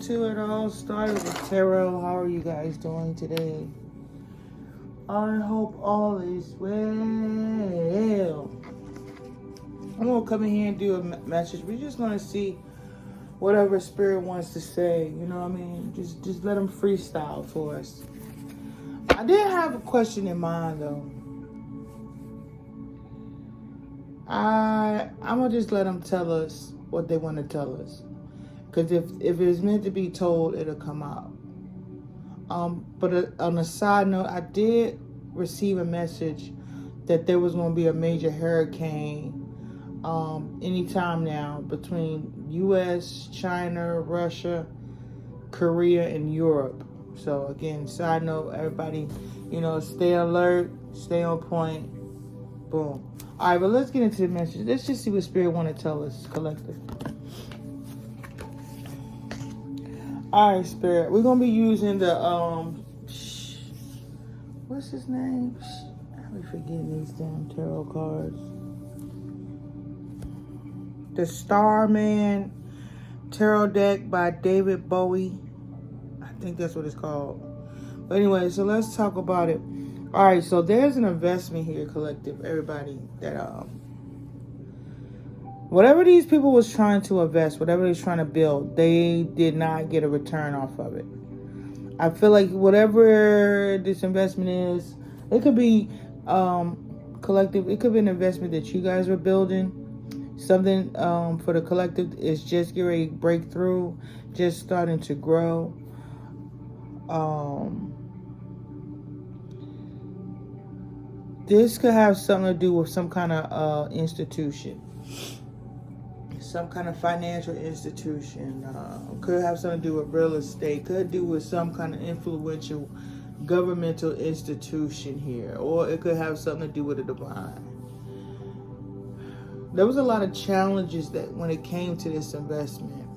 to It All Started with Tarot. How are you guys doing today? I hope all is well. I'm going to come in here and do a message. We're just going to see whatever Spirit wants to say. You know what I mean? Just let them freestyle for us. I did have a question in mind, though. I'm going to just let them tell us what they want to tell us. Because if it's meant to be told, it'll come out. But on a side note, I did receive a message that there was going to be a major hurricane anytime now between U.S., China, Russia, Korea, and Europe. So again, side note, everybody, stay alert, stay on point. Boom. All right, but let's get into the message. Let's just see what Spirit want to tell us, collective. All right, Spirit. We're gonna be using the what's his name? I'm forgetting these damn tarot cards. The Starman Tarot deck by David Bowie. I think that's what it's called. But anyway, so let's talk about it. All right, so there's an investment here, collective. Everybody that whatever these people was trying to invest, whatever they was trying to build, they did not get a return off of it. I feel like whatever this investment is, it could be collective. It could be an investment that you guys were building. Something for the collective is just getting ready to break through, just starting to grow. This could have something to do with some kind of institution. Some kind of financial institution. Could have something to do with real estate. Could do with some kind of influential governmental institution here. Or it could have something to do with the divine. There was a lot of challenges that when it came to this investment.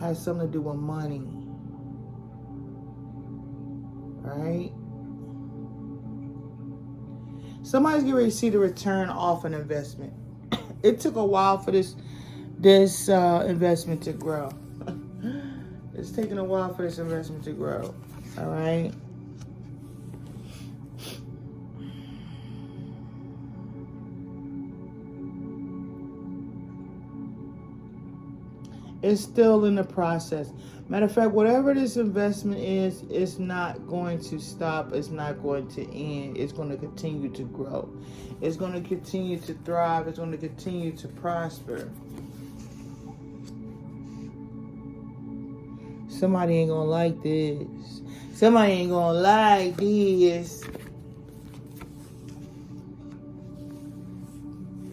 Had something to do with money. Right? Somebody's getting ready to see the return off an investment. It took a while for this investment to grow. It's taking a while for this investment to grow. All right. It's still in the process. Matter of fact, whatever this investment is, it's not going to stop. It's not going to end. It's going to continue to grow. It's going to continue to thrive. It's going to continue to prosper. Somebody ain't going to like this. Somebody ain't going to like this.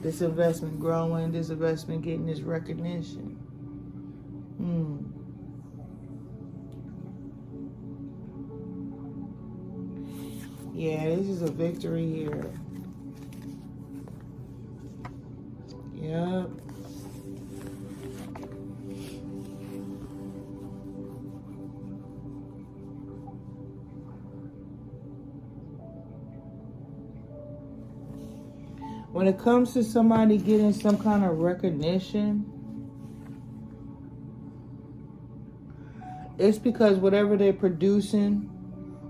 This investment growing. This investment getting this recognition. Yeah, this is a victory here. Yep. When it comes to somebody getting some kind of recognition, it's because whatever they're producing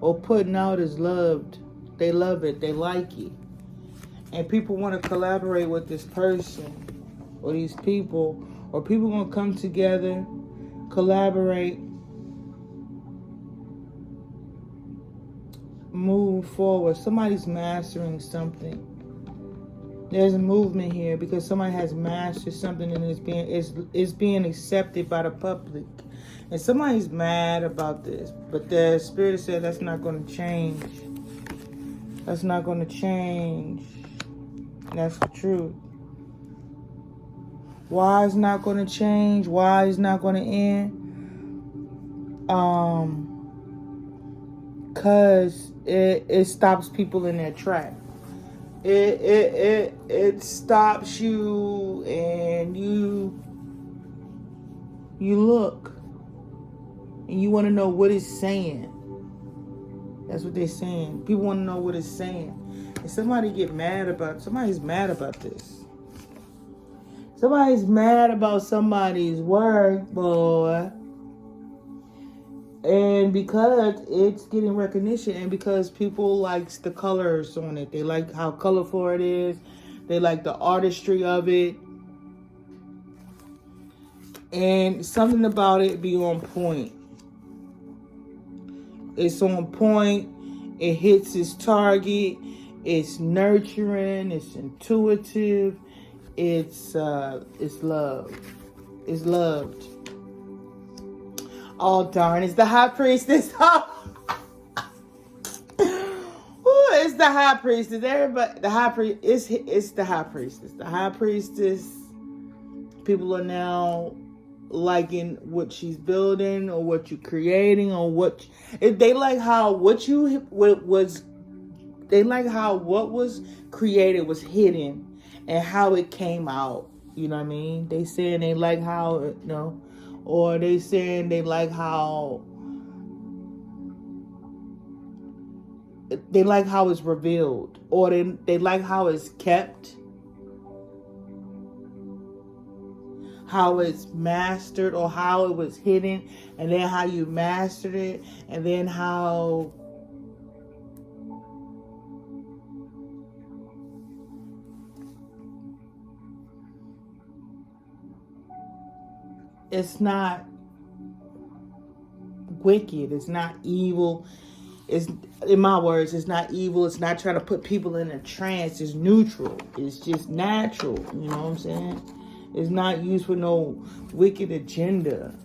or putting out is loved. They love it. They like it. And people want to collaborate with this person or these people. Or people want to come together, collaborate, move forward. Somebody's mastering something. There's a movement here because somebody has mastered something and it's being accepted by the public. And somebody's mad about this, but the Spirit said that's not going to change. That's not going to change. That's the truth. Why it's not going to change? Why it's not going to end? Because it stops people in their track. It stops you and you look. And you want to know what it's saying. That's what they're saying. People want to know what it's saying. And somebody's mad about this. Somebody's mad about somebody's work, boy. And because it's getting recognition, and because people likes the colors on it, they like how colorful it is, they like the artistry of it, and something about it be on point. It's on point. It hits its target. It's nurturing. It's intuitive. It's love. It's loved. Oh darn! It's the High Priestess. Ooh, it's the High Priestess. Everybody, the High Priest. It's the High Priestess. The High Priestess. People are now liking what she's building or what you're creating or what they like how what was created was hidden and how it came out. You know what I mean? They saying they like how or they saying they like how it's revealed, or they like how it's kept, how it's mastered, or how it was hidden, and then how you mastered it, and then how it's not wicked, it's not evil. It's, in my words, it's not evil. It's not trying to put people in a trance. It's neutral. It's just natural. You know what I'm saying? It's not used for no wicked agenda.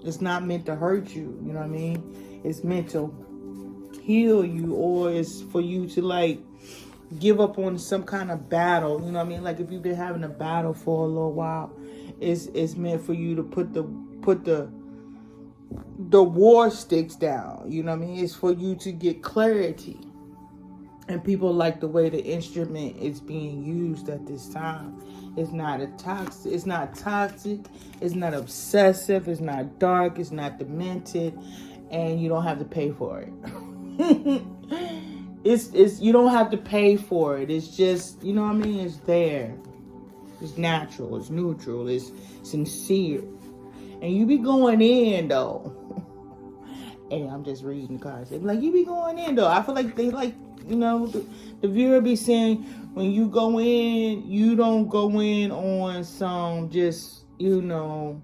It's not meant to hurt you. You know what I mean? It's meant to heal you, or it's for you to like give up on some kind of battle. You know what I mean? Like if you've been having a battle for a little while, it's meant for you to put the war sticks down. You know what I mean? It's for you to get clarity. And people like the way the instrument is being used at this time. It's not toxic, it's not obsessive, it's not dark, it's not demented, and you don't have to pay for it. it's you don't have to pay for it. It's just, you know what I mean? It's there. It's natural, it's neutral, it's sincere. And you be going in though. Hey, I'm just reading the cards. They be like, you be going in though. I feel like they like, you know, the viewer be saying when you go in, you don't go in on some just, you know,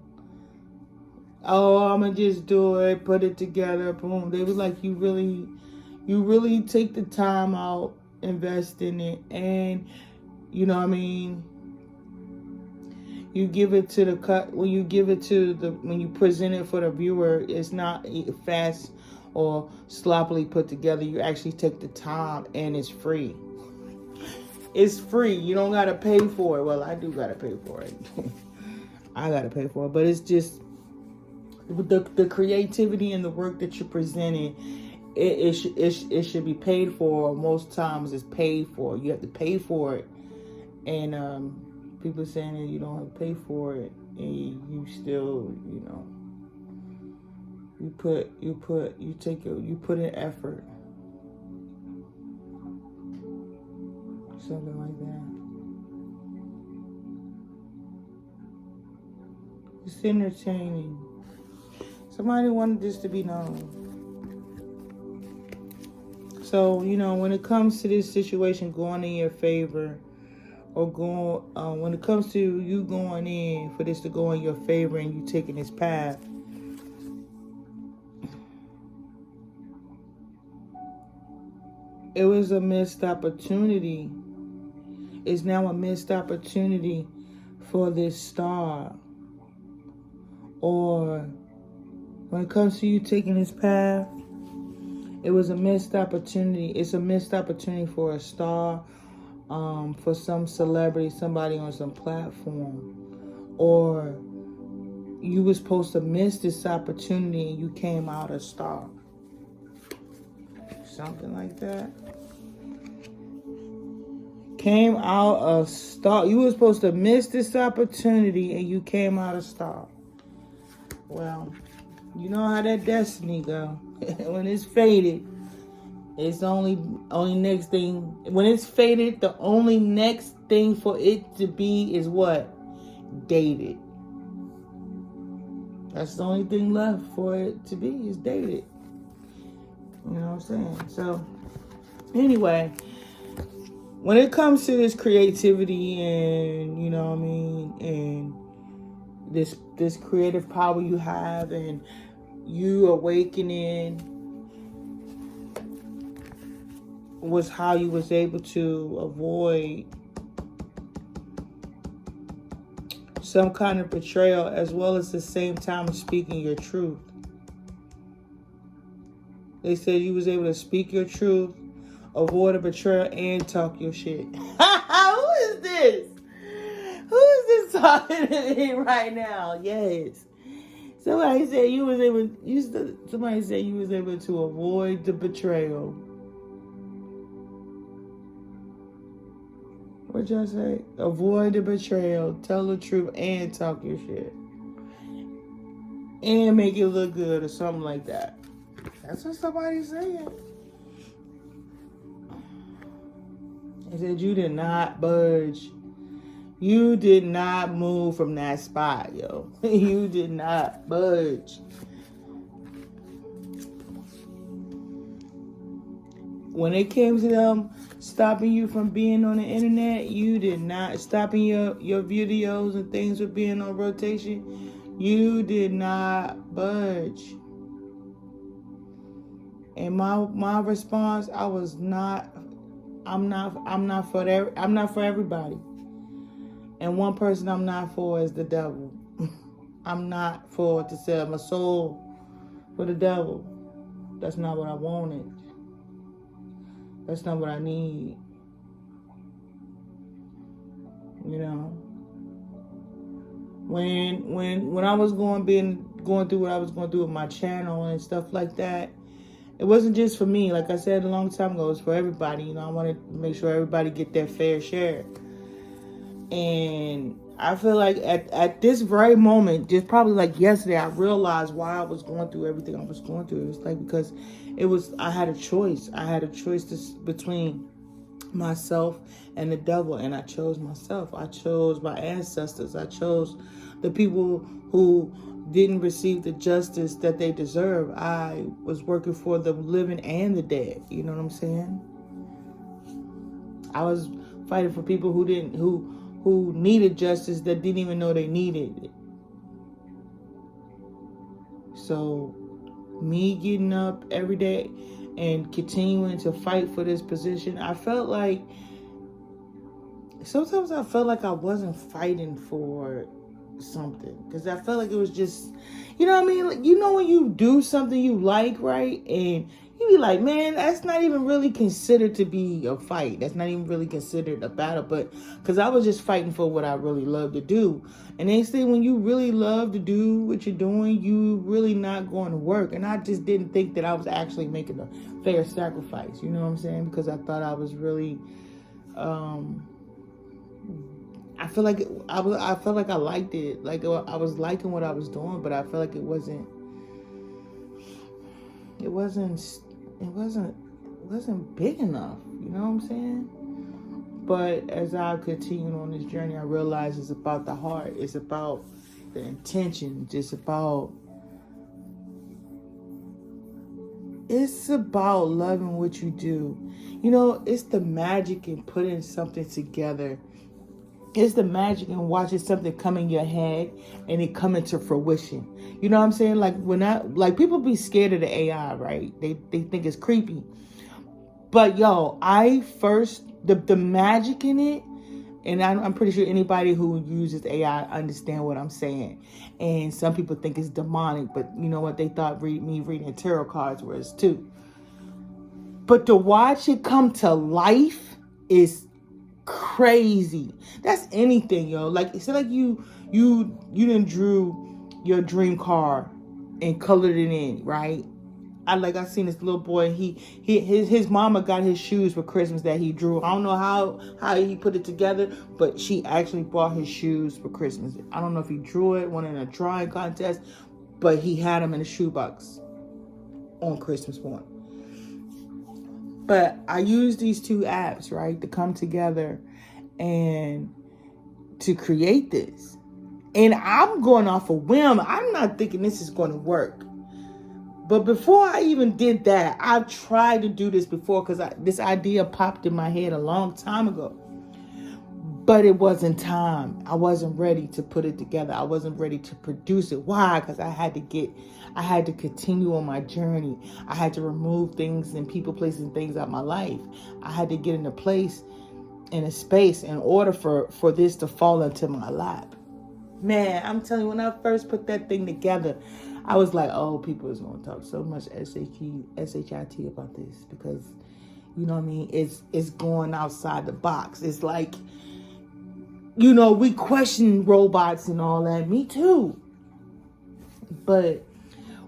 oh, I'm gonna just do it, put it together, boom. They was like, you really take the time out, invest in it, and you know what I mean. You give it to the cut when you present it for the viewer. It's not fast or sloppily put together. You actually take the time, and it's free. It's free. You don't gotta pay for it. Well, I do gotta pay for it. I gotta pay for it, but it's just the creativity and the work that you're presenting. It should be paid for. Most times, it's paid for. You have to pay for it, and people saying that you don't have to pay for it, and you still, you know, you put in effort, something like that. It's entertaining. Somebody wanted this to be known. So, you know, when it comes to this situation going in your favor, or when it comes to you going in for this to go in your favor and you taking this path, it was a missed opportunity. It's now a missed opportunity for this star. Or when it comes to you taking this path, it was a missed opportunity. It's a missed opportunity for a star. For some celebrity, somebody on some platform, or you were supposed to miss this opportunity and you came out a star. Something like that. Came out a star. You were supposed to miss this opportunity and you came out a star. Well, you know how that destiny go. When it's fated, it's only next thing. When it's fated, the only next thing for it to be is what? Dated. That's the only thing left for it to be is dated. You know what I'm saying? So, anyway, when it comes to this creativity and, you know what I mean, and this creative power you have and you awakening was how you was able to avoid some kind of betrayal, as well as the same time speaking your truth. They said you was able to speak your truth, avoid a betrayal, and talk your shit. Who is this? Who is this talking to me right now? Yes. Somebody said you was able. Somebody said you was able to avoid the betrayal. What y'all say? Avoid the betrayal, tell the truth, and talk your shit, and make it look good or something like that. That's what somebody's saying. They said you did not budge. You did not move from that spot, yo. You did not budge. When it came to them stopping you from being on the internet, you did not. Stopping your videos and things from being on rotation, you did not budge. And my response, I'm not for everybody. And one person I'm not for is the devil. I'm not for to sell my soul for the devil. That's not what I wanted. That's not what I need. You know. When I was going through what I was going through with my channel and stuff like that, it wasn't just for me. Like I said a long time ago, it was for everybody. You know, I wanted to make sure everybody get their fair share. And I feel like at this very moment, just probably like yesterday, I realized why I was going through everything I was going through. It was like because I had a choice. I had a choice between myself and the devil, and I chose myself. I chose my ancestors. I chose the people who didn't receive the justice that they deserve. I was working for the living and the dead. You know what I'm saying? I was fighting for people who needed justice that didn't even know they needed it. So me getting up every day and continuing to fight for this position, sometimes I felt like I wasn't fighting for something, because I felt like it was just, you know what I mean? Like, you know when you do something you like, right? And you be like, man, that's not even really considered to be a fight. That's not even really considered a battle. But because I was just fighting for what I really love to do. And they say when you really love to do what you're doing, you really not going to work. And I just didn't think that I was actually making a fair sacrifice. You know what I'm saying? Because I thought I was really, I felt like I liked it. Like I was liking what I was doing, but I felt like it wasn't big enough. You know what I'm saying? But as I continued on this journey, I realized it's about the heart. It's about the intention. It's about loving what you do. You know, it's the magic in putting something together. It's the magic in watching something come in your head and it come into fruition. You know what I'm saying? Like people be scared of the AI, right? They think it's creepy. But yo, the magic in it, and I'm pretty sure anybody who uses AI understand what I'm saying. And some people think it's demonic, but you know what? They thought me reading tarot cards was too. But to watch it come to life is crazy. That's anything, yo. Like it's like you done drew your dream car and colored it in, right? I seen this little boy. His mama got his shoes for Christmas that he drew. I don't know how he put it together, but she actually bought his shoes for Christmas. I don't know if he drew it, won in a drawing contest, but he had them in a shoebox on Christmas morning. But I use these two apps, right, to come together and to create this. And I'm going off a whim. I'm not thinking this is going to work. But before I even did that, I've tried to do this before because this idea popped in my head a long time ago. But it wasn't time. I wasn't ready to put it together. I wasn't ready to produce it. Why? Because I had to continue on my journey. I had to remove things and people, places, and things out of my life. I had to get in a place, in a space, in order for this to fall into my lap. Man, I'm telling you, when I first put that thing together, I was like, oh, people is going to talk so much SHIT about this because, you know what I mean? It's going outside the box. It's like, you know, we question robots and all that. Me too. But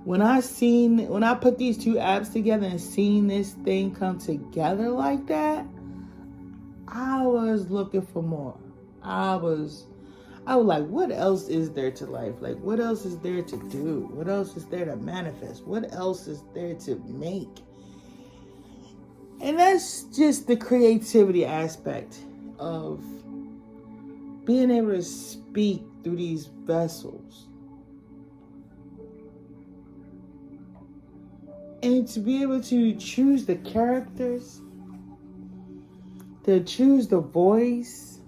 when I put these two apps together and seen this thing come together like that, I was looking for more. I was like, what else is there to life? Like, what else is there to do? What else is there to manifest? What else is there to make? And that's just the creativity aspect of being able to speak through these vessels. And to be able to choose the characters, to choose the voice,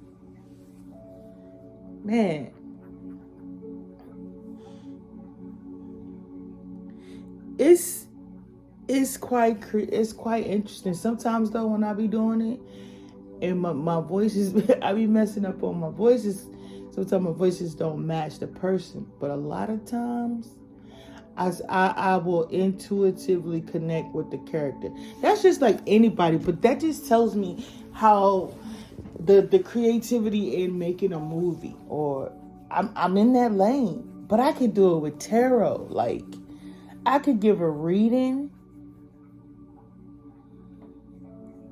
man. It's quite interesting. Sometimes though, when I be doing it, and my voices, I be messing up on my voices. Sometimes my voices don't match the person. But a lot of times, I will intuitively connect with the character. That's just like anybody. But that just tells me how the creativity in making a movie. Or I'm in that lane. But I could do it with tarot. Like, I could give a reading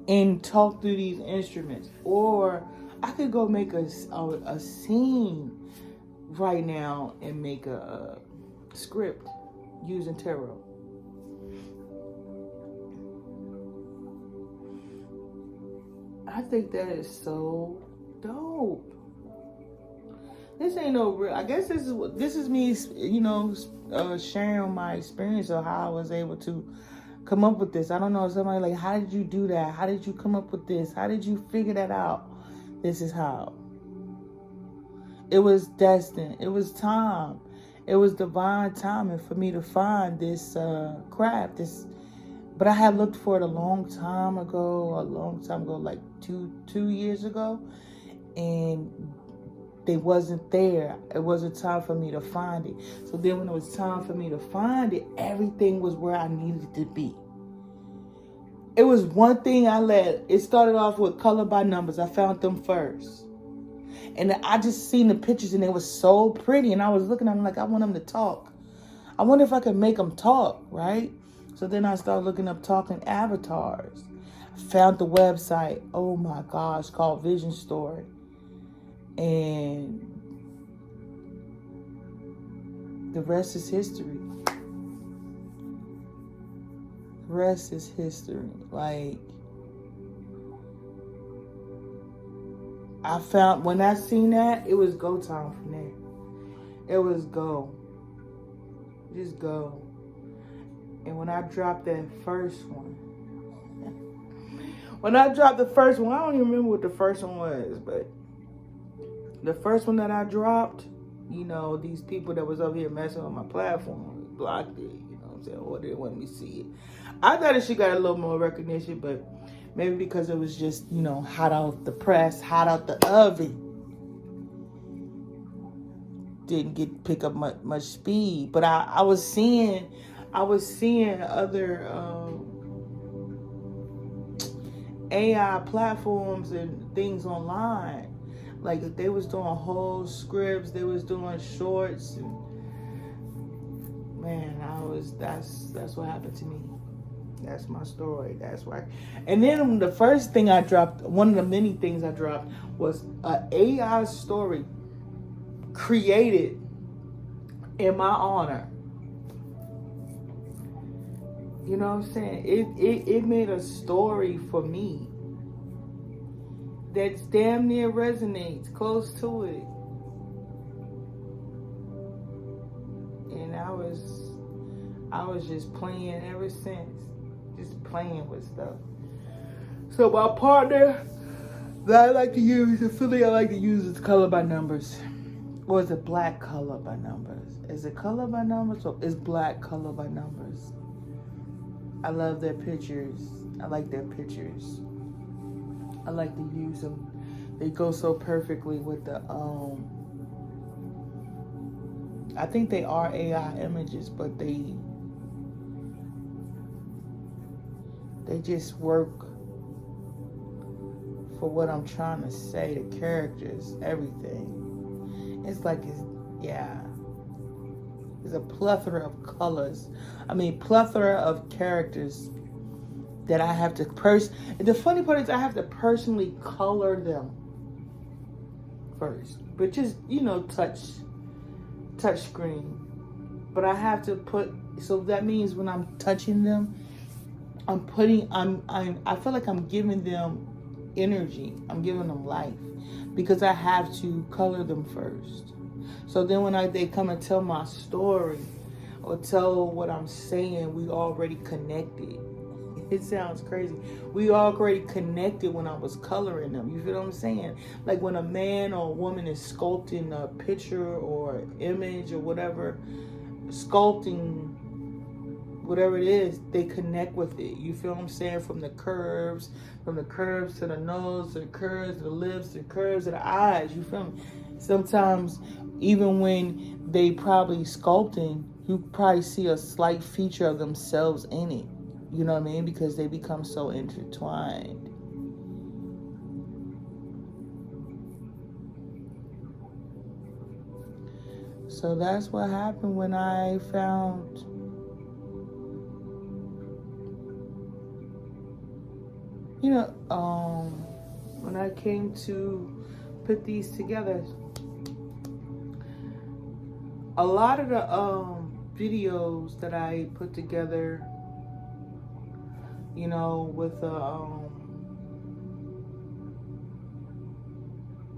and talk through these instruments, or I could go make a scene right now and make a script using tarot. I think that is so dope. This ain't no real. I guess this is me, you know, sharing my experience of how I was able to come up with this. I don't know, somebody like, how did you do that? How did you come up with this? How did you figure that out? This is how. It was destined. It was time. It was divine timing for me to find this craft. But I had looked for it a long time ago, like two years ago, and they wasn't there. It wasn't time for me to find it. So then when it was time for me to find it, everything was where I needed to be. It was one thing it started off with color by numbers. I found them first. And I just seen the pictures and they were so pretty. And I was looking at them like, I want them to talk. I wonder if I could make them talk, right? So then I started looking up talking avatars. I found the website, oh my gosh, called VisionStory. And the rest is history. The rest is history. Like, I found, when I seen that, it was go time from there. It was go. Just go. And when I dropped that first one, I don't even remember what the first one was, but the first one that I dropped, you know, these people that was over here messing with my platform blocked it, you know what I'm saying, or they didn't want me to see it. I thought it should got a little more recognition, but maybe because it was just, you know, hot out the press, hot out the oven, didn't pick up much speed. But I was seeing other AI platforms and things online. Like, they was doing whole scripts, they was doing shorts, and man, that's what happened to me. That's my story. That's why. And then the first thing I dropped, one of the many things I dropped, was an AI story created in my honor. You know what I'm saying? It made a story for me that's damn near resonates close to it. was just playing ever since. Just playing with stuff. So my partner that I like to use, the feeling I like to use is color by numbers. Or is it black color by numbers? Is it color by numbers or is black color by numbers? I love their pictures. I like their pictures. I like to use them. They go so perfectly with the I think they are AI images, but they just work for what I'm trying to say, the characters, everything. It's like it's a plethora of colors. Plethora of characters that I have to the funny part is I have to personally color them first. But just, touch screen. But I have to so that means when I'm touching them, I feel like I'm giving them energy. I'm giving them life because I have to color them first. So then when they come and tell my story or tell what I'm saying, we already connected. It sounds crazy. We already connected when I was coloring them. You feel what I'm saying? Like when a man or a woman is sculpting a picture or image or whatever, sculpting whatever it is, they connect with it. You feel what I'm saying? From the curves to the nose, to the curves, to the lips, to the curves of the eyes. You feel me? Sometimes, even when they probably sculpting, you probably see a slight feature of themselves in it. You know what I mean? Because they become so intertwined. So that's what happened when I found when I came to put these together. A lot of the videos that I put together, with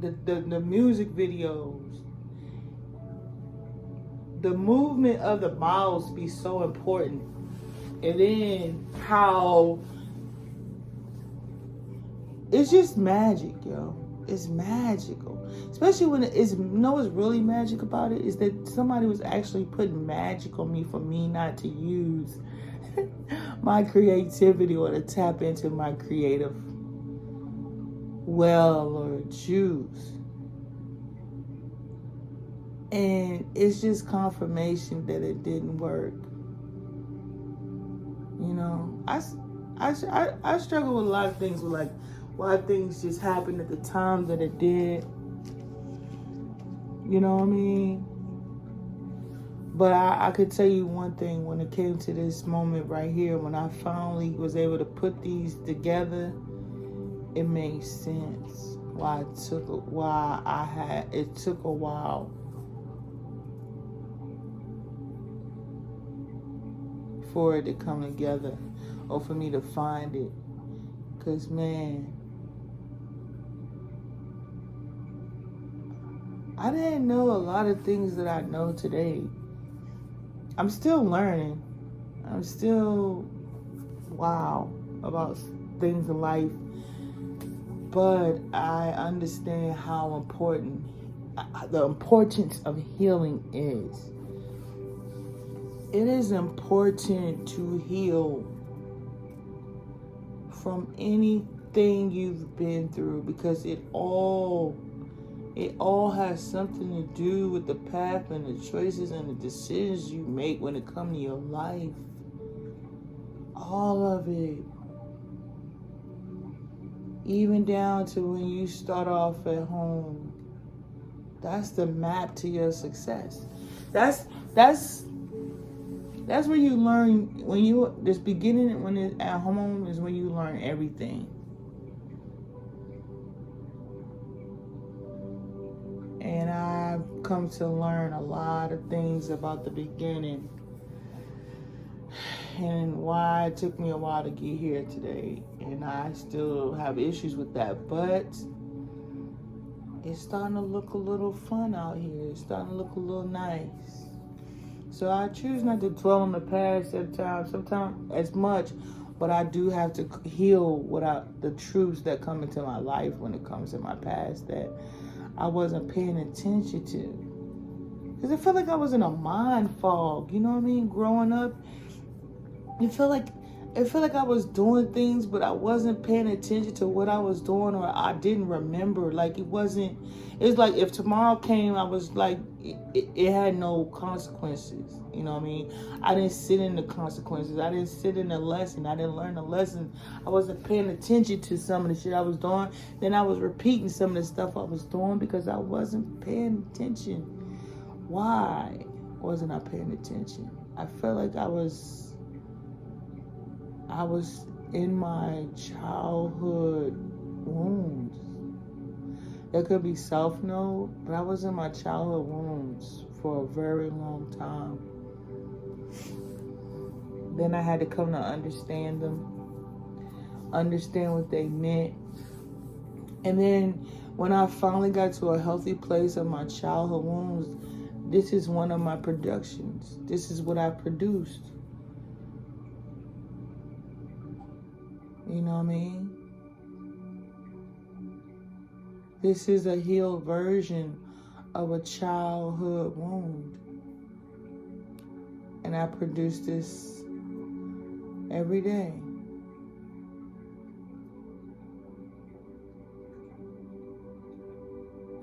the music videos, the movement of the mouths be so important, and then how it's just magic, yo. It's magical. Especially when what's really magic about it is that somebody was actually putting magic on me for me not to use my creativity or to tap into my creative well or juice. And it's just confirmation that it didn't work. I struggle with a lot of things with like why things just happened at the time that it did. You know what I mean? But I could tell you one thing, when it came to this moment right here, when I finally was able to put these together, it made sense. It took a while for it to come together or for me to find it. Because, man, I didn't know a lot of things that I know today. I'm still learning. I'm still wow about things in life. But I understand how important the importance of healing is. It is important to heal from anything you've been through, because it all has something to do with the path and the choices and the decisions you make when it comes to your life. All of it. Even down to when you start off at home. That's the map to your success. That's where you learn, when it's at home is when you learn everything. And I've come to learn a lot of things about the beginning and why it took me a while to get here today. And I still have issues with that, but it's starting to look a little fun out here. It's starting to look a little nice. So I choose not to dwell on the past sometimes as much, but I do have to heal the truths that come into my life when it comes to my past that I wasn't paying attention to. Because I felt like I was in a mind fog, you know what I mean? Growing up, it felt like I was doing things, but I wasn't paying attention to what I was doing, or I didn't remember. Like, it was like if tomorrow came, I was like, it had no consequences. You know what I mean? I didn't sit in the consequences. I didn't sit in the lesson. I didn't learn the lesson. I wasn't paying attention to some of the shit I was doing. Then I was repeating some of the stuff I was doing because I wasn't paying attention. Why wasn't I paying attention? I felt like I was in my childhood wounds. That could be self-know, but I was in my childhood wounds for a very long time. Then I had to come to understand them, understand what they meant. And then when I finally got to a healthy place of my childhood wounds, this is one of my productions. This is what I produced. You know what I mean? This is a healed version of a childhood wound. And I produce this every day.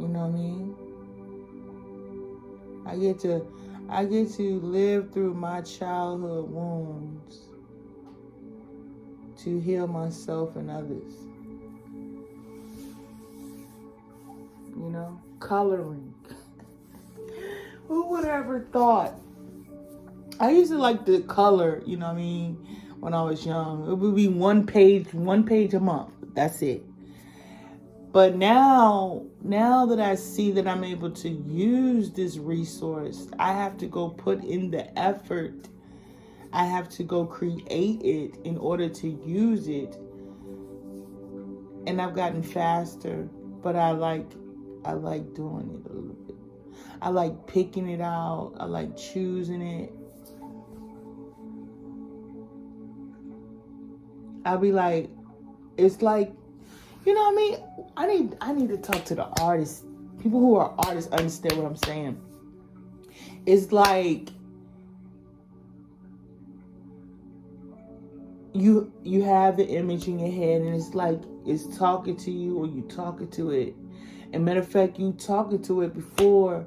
You know what I mean? I get to live through my childhood wounds to heal myself and others. You know, coloring. Who would have ever thought? I used to like to color, you know what I mean, when I was young. It would be one page a month. That's it. But now that I see that I'm able to use this resource, I have to go put in the effort. I have to go create it in order to use it. And I've gotten faster, but I like doing it a little bit. I like picking it out. I like choosing it. I'll be like, it's like, you know what I mean? I need to talk to the artists. People who are artists understand what I'm saying. It's like you have the image in your head, and it's like it's talking to you, or you talking to it. And matter of fact, you talking to it before,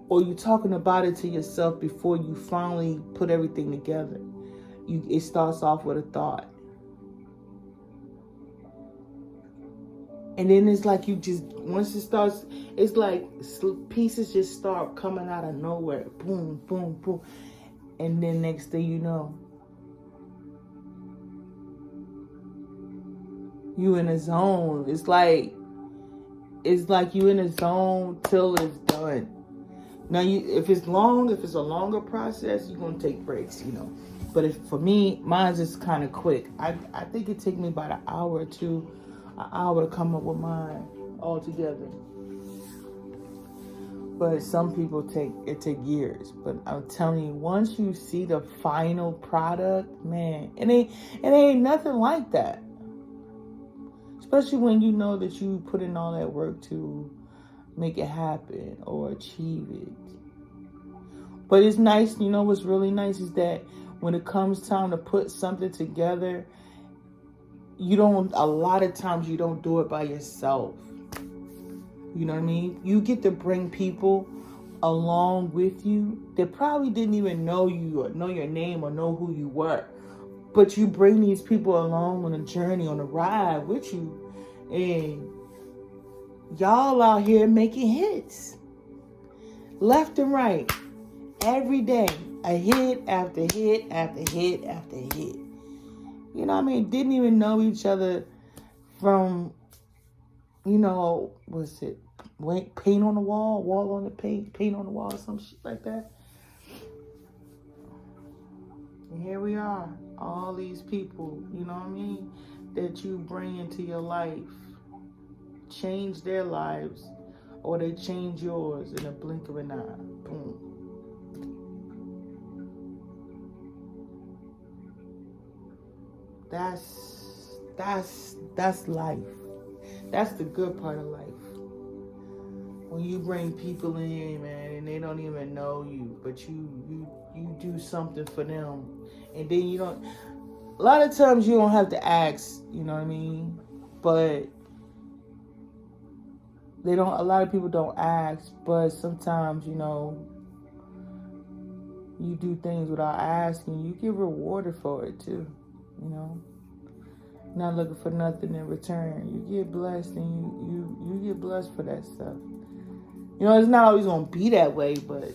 or you talking about it to yourself before you finally put everything together. It starts off with a thought. And then it's like once it starts, it's like pieces just start coming out of nowhere. Boom, boom, boom. And then next thing you know, you in a zone. It's like you in a zone till it's done. Now, if it's a longer process, you're going to take breaks, you know. But for me, mine's just kind of quick. I think it takes me about an hour to come up with mine all together. But some people take years. But I'm telling you, once you see the final product, man, it ain't nothing like that. Especially when you know that you put in all that work to make it happen or achieve it. But it's nice, you know what's really nice is that when it comes time to put something together, a lot of times you don't do it by yourself. You know what I mean? You get to bring people along with you that probably didn't even know you or know your name or know who you were. But you bring these people along on a journey, on a ride with you. And y'all out here making hits. Left and right. Every day. A hit after hit after hit after hit. You know what I mean? Didn't even know each other from, you know, what's it? Paint on the wall on the paint on the wall, some shit like that. And here we are. All these people, you know what I mean, that you bring into your life, change their lives, or they change yours in a blink of an eye. Boom. that's life. That's the good part of life. When you bring people in, man, and they don't even know you, but you do something for them, and then you don't. A lot of times you don't have to ask, you know what I mean? But they don't. A lot of people don't ask, but sometimes you do things without asking. You get rewarded for it too, you know. Not looking for nothing in return. You get blessed, and you get blessed for that stuff. You know, it's not always gonna be that way, but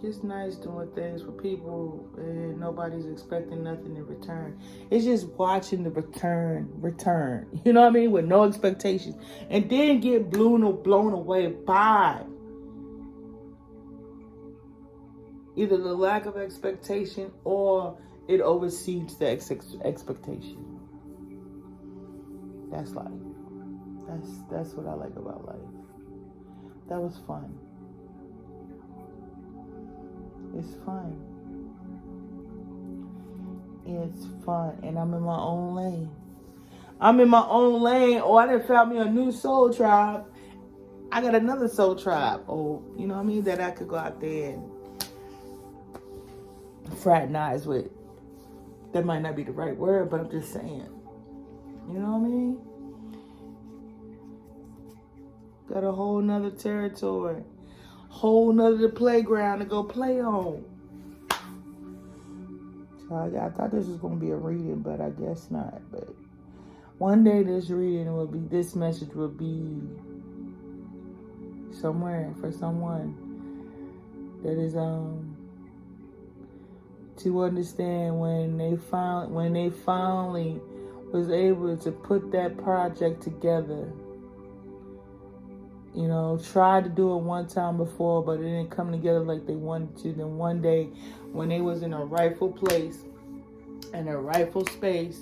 it's nice doing things for people and nobody's expecting nothing in return. It's just watching the return. You know what I mean? With no expectations. And then get blown away by either the lack of expectation or it oversees the expectation. That's life. That's what I like about life. That was fun. It's fun. It's fun. And I'm in my own lane. Oh, I done found me a new soul tribe. I got another soul tribe. Oh, you know what I mean? That I could go out there and fraternize with. That might not be the right word, but I'm just saying. You know what I mean? Got a whole nother territory. Whole nother playground to go play on. So I thought this was going to be a reading, but I guess not. But one day this message will be somewhere for someone that is to understand when they finally was able to put that project together. You know, tried to do it one time before, but it didn't come together like they wanted to. Then one day, when they was in a rightful place and a rightful space,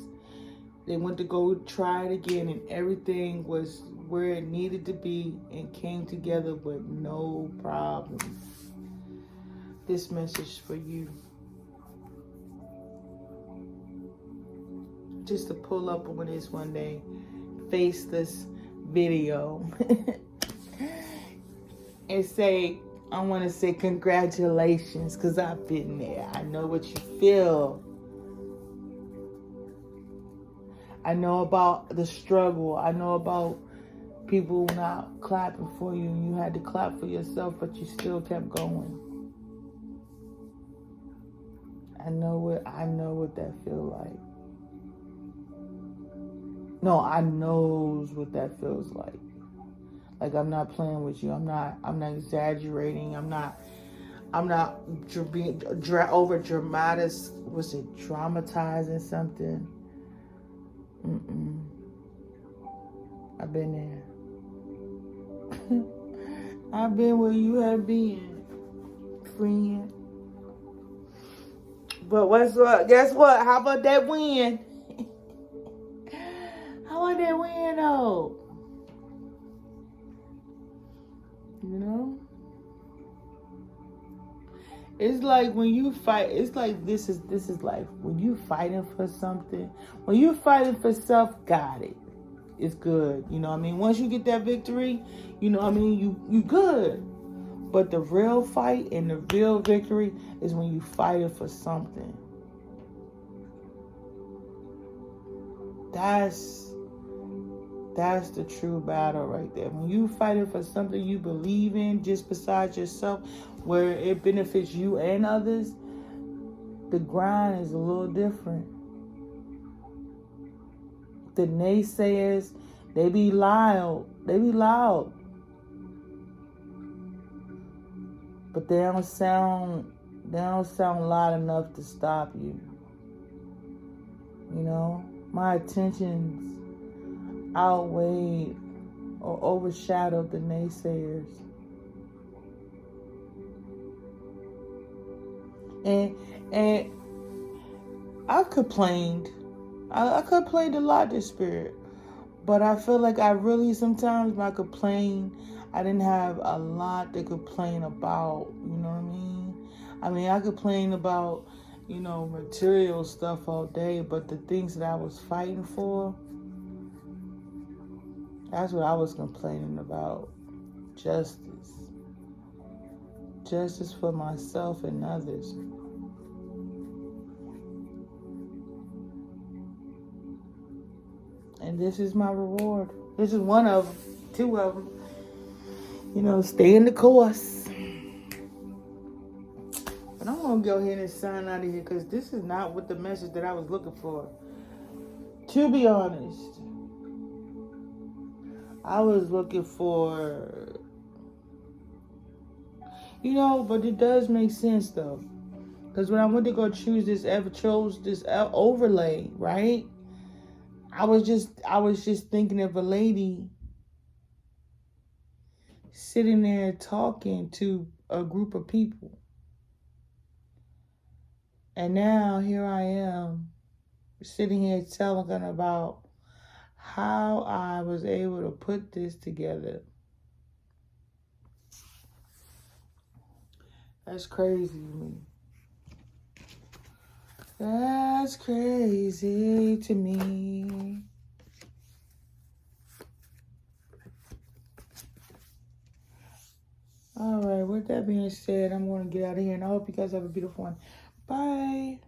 they went to go try it again, and everything was where it needed to be and came together with no problems. This message for you. Just to pull up on this one day, face this video. And say, I want to say congratulations, because I've been there. I know what you feel. I know about the struggle. I know about people not clapping for you, and you had to clap for yourself, but you still kept going. I know what that feels like. No, I knows what that feels like. Like, I'm not playing with you. I'm not exaggerating. I'm not being over dramatic. Was it dramatizing something? I've been there. I've been where you have been, friend. But guess what? How about that win? How about that win, though? You know? It's like when you fight, it's like this is life. When you fighting for something, when you fighting for self, got it. It's good. You know what I mean? Once you get that victory, you know what I mean? You good. But the real fight and the real victory is when you fighting for something. That's the true battle right there. When you fighting for something you believe in, just besides yourself, where it benefits you and others, the grind is a little different. The naysayers, they be loud. But they don't sound loud enough to stop you. You know, my attentions outweighed or overshadowed the naysayers. And I complained. I complained a lot this spirit. But I feel like sometimes my complaint, I didn't have a lot to complain about. You know what I mean? I complain about you know, material stuff all day, but the things that I was fighting for, that's what I was complaining about. Justice. Justice for myself and others. And this is my reward. This is one of them, two of them. You know, stay in the course. But I'm going to go ahead and sign out of here because this is not what the message that I was looking for. To be honest, I was looking for, you know, but it does make sense though. Because when I went to go chose this overlay, right? I was just thinking of a lady sitting there talking to a group of people. And now here I am sitting here telling them about how I was able to put this together. That's crazy to me. That's crazy to me. All right, with that being said, I'm going to get out of here, and I hope you guys have a beautiful one. Bye.